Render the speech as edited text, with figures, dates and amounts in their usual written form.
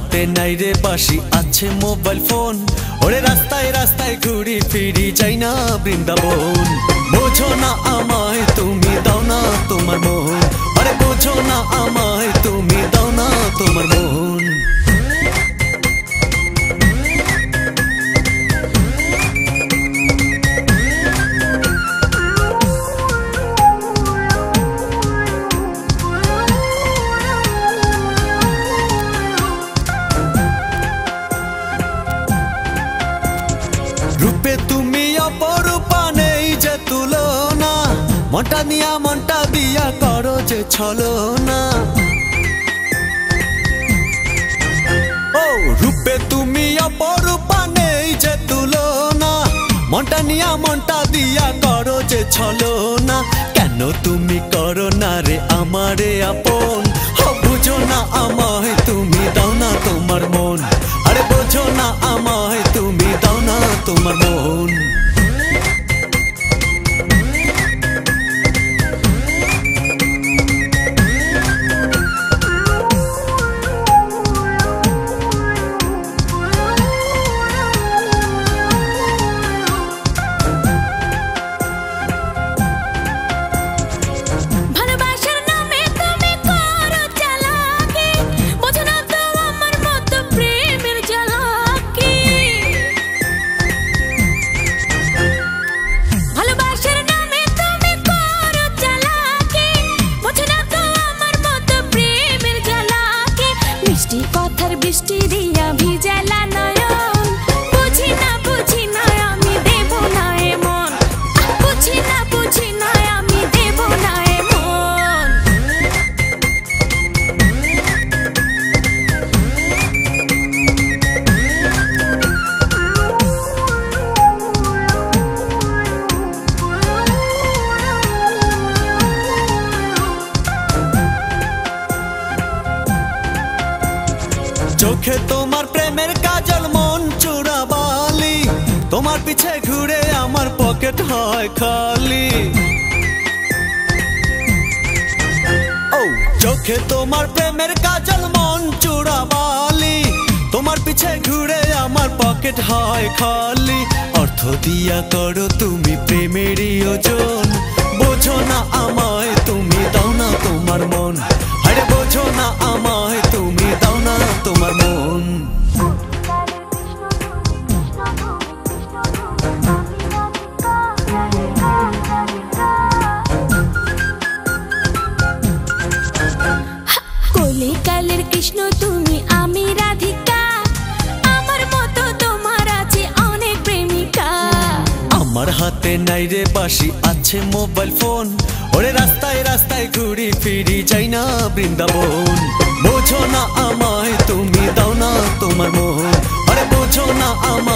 হাতে নাই রে বাঁশি, আছে মোবাইল ফোন। ওরে রাস্তায় রাস্তায় ঘুরি ফিরি যাই না বৃন্দাবন। বোঝো না আমায় তুমি, দাও না তোমার মন। আরে বোঝো না আমায় তুমি, দাও না তোমার মন। রূপে তুমি অপরূপা, নেই যে তুলনা। মনটা নিয়া মনটা দিয়া করো যে ছলনা। ও রূপে তুমি অপরূপা, নেই যে তুলনা। মনটা নিয়া মনটা দিয়া করো যে ছলনা। কেন তুমি করো না রে আমারে আপন? ও বুঝো না আমায় তুমি, দাও না তোমার মন। আরে বোঝো না আমায় তুমি, দাও না তোমার মন। কথার বৃষ্টি দিয়া ভিজালা নয়ন। বুঝি না আমি দেব না এমন। বুঝি না আমি দেব না এমন। চোখে তোমার প্রেমের কাজল, মন চোরাবালি। তোমার পিছে ঘুরে আমার পকেট হয় খালি। ও চোখে তোমার প্রেমের কাজল, মন চোরাবালি। তোমার পিছে ঘুরে আমার পকেট হয় খালি। অর্থ দিয়া করো তুমি প্রেমেরই ওজন। বোঝো না আমায় তুমি, দাও না তোমার মন। আরে বোঝো না আমায় তুমি, দাও না তোমার মন। কলিকালের কৃষ্ণ তুমি, আমি রাধিকা। আমার মতো তোমার আছে অনেক প্রেমিকা। আমার হাতে নাই রে বাঁশি, আছে মোবাইল ফোন। ওরে রাস্তায় রাস্তায় ঘুরি ফিরি যাই না বৃন্দাবন। বোঝো না আমায় তুমি, দাও না তোমার মন। আরে বোঝো না আমায়।